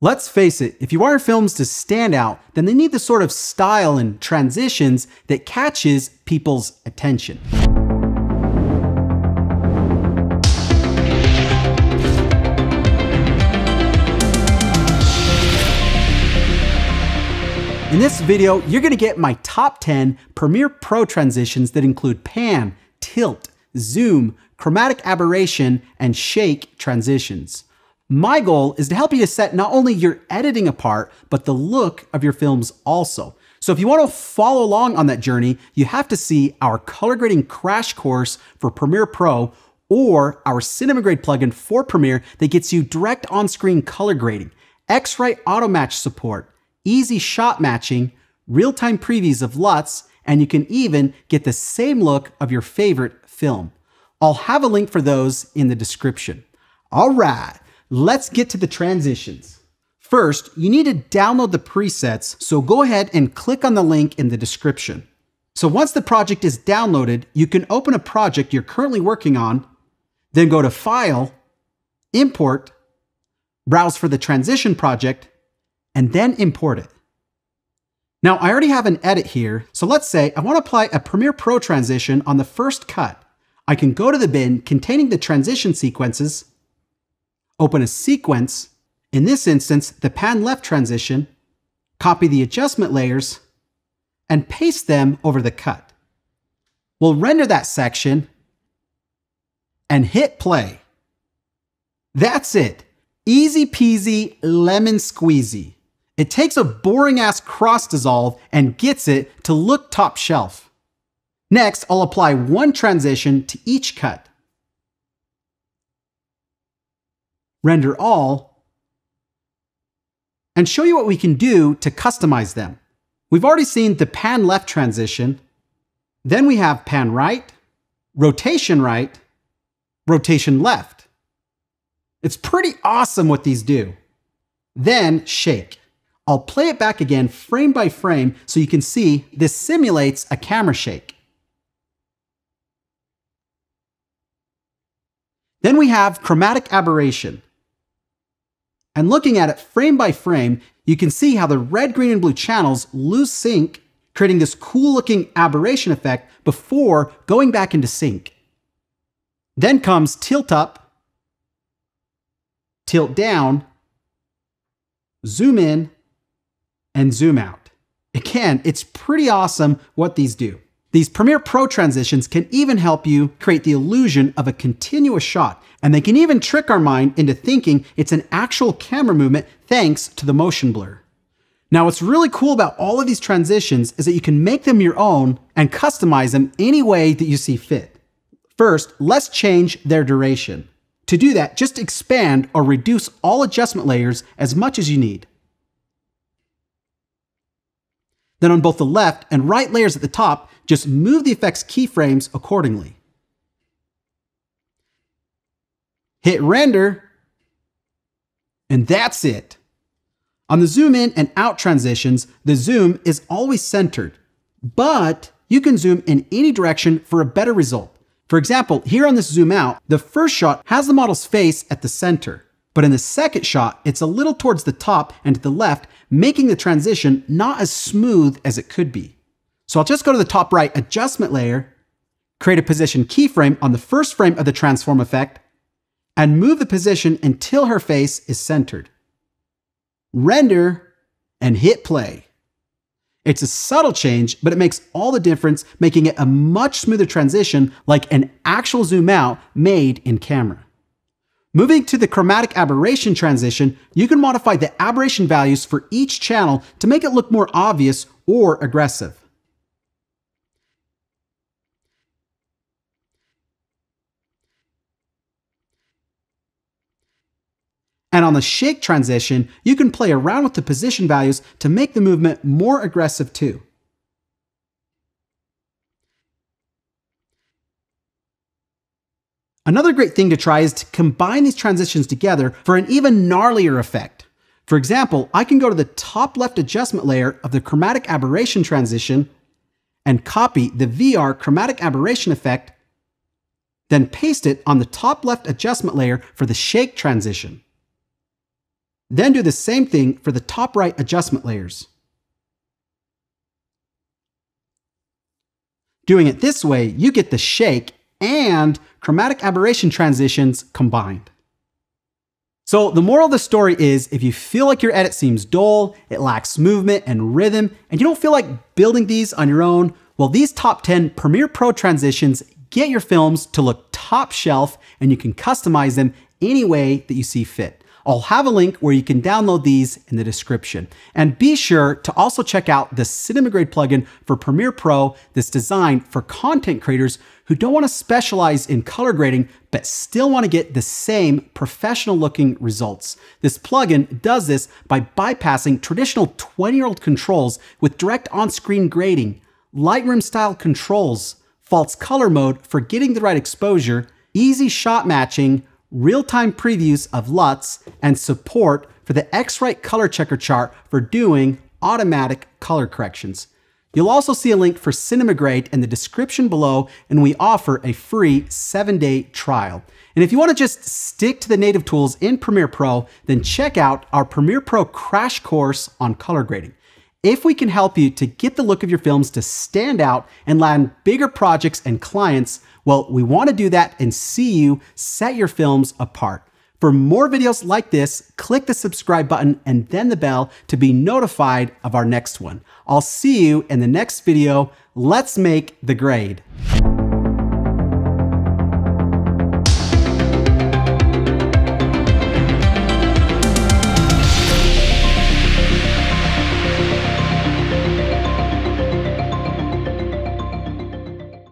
Let's face it, if you want your films to stand out, then they need the sort of style and transitions that catches people's attention. In this video, you're gonna get my top 10 Premiere Pro transitions that include pan, tilt, zoom, chromatic aberration, and shake transitions. My goal is to help you to set not only your editing apart, but the look of your films also. So if you want to follow along on that journey, you have to see our color grading crash course for Premiere Pro or our cinema grade plugin for Premiere that gets you direct on-screen color grading, X-ray auto match support, easy shot matching, real-time previews of LUTs, and you can even get the same look of your favorite film. I'll have a link for those in the description. All right. Let's get to the transitions. First, you need to download the presets, so go ahead and click on the link in the description. So once the project is downloaded, you can open a project you're currently working on, then go to File, Import, browse for the transition project, and then import it. Now, I already have an edit here, so let's say I want to apply a Premiere Pro transition on the first cut. I can go to the bin containing the transition sequences, open a sequence, in this instance, the pan left transition, copy the adjustment layers, and paste them over the cut. We'll render that section and hit play. That's it. Easy peasy, lemon squeezy. It takes a boring ass cross dissolve and gets it to look top shelf. Next, I'll apply one transition to each cut. Render all, and show you what we can do to customize them. We've already seen the pan left transition. Then we have pan right, rotation left. It's pretty awesome what these do. Then shake. I'll play it back again frame by frame so you can see this simulates a camera shake. Then we have chromatic aberration. And looking at it frame by frame, you can see how the red, green, and blue channels lose sync, creating this cool looking aberration effect before going back into sync. Then comes tilt up, tilt down, zoom in, and zoom out. Again, it's pretty awesome what these do. These Premiere Pro transitions can even help you create the illusion of a continuous shot, and they can even trick our mind into thinking it's an actual camera movement thanks to the motion blur. Now, what's really cool about all of these transitions is that you can make them your own and customize them any way that you see fit. First, let's change their duration. To do that, just expand or reduce all adjustment layers as much as you need. Then on both the left and right layers at the top, just move the effects keyframes accordingly. Hit render, and that's it. On the zoom in and out transitions, the zoom is always centered, but you can zoom in any direction for a better result. For example, here on this zoom out, the first shot has the model's face at the center, but in the second shot, it's a little towards the top and to the left, making the transition not as smooth as it could be. So I'll just go to the top right adjustment layer, create a position keyframe on the first frame of the transform effect, and move the position until her face is centered. Render, and hit play. It's a subtle change, but it makes all the difference, making it a much smoother transition like an actual zoom out made in camera. Moving to the chromatic aberration transition, you can modify the aberration values for each channel to make it look more obvious or aggressive. And on the shake transition, you can play around with the position values to make the movement more aggressive too. Another great thing to try is to combine these transitions together for an even gnarlier effect. For example, I can go to the top left adjustment layer of the chromatic aberration transition and copy the VR chromatic aberration effect, then paste it on the top left adjustment layer for the shake transition. Then do the same thing for the top right adjustment layers. Doing it this way, you get the shake and chromatic aberration transitions combined. So the moral of the story is, if you feel like your edit seems dull, it lacks movement and rhythm, and you don't feel like building these on your own, well, these top 10 Premiere Pro transitions get your films to look top shelf, and you can customize them any way that you see fit. I'll have a link where you can download these in the description. And be sure to also check out the Cinema Grade plugin for Premiere Pro that's designed for content creators who don't want to specialize in color grading, but still want to get the same professional looking results. This plugin does this by bypassing traditional 20-year-old controls with direct on-screen grading, Lightroom style controls, false color mode for getting the right exposure, easy shot matching, real-time previews of LUTs, and support for the X-Rite color checker chart for doing automatic color corrections. You'll also see a link for Cinema Grade in the description below, and we offer a free 7-day trial. And if you want to just stick to the native tools in Premiere Pro, then check out our Premiere Pro crash course on color grading. If we can help you to get the look of your films to stand out and land bigger projects and clients, well, we want to do that and see you set your films apart. For more videos like this, click the subscribe button and then the bell to be notified of our next one. I'll see you in the next video. Let's make the grade.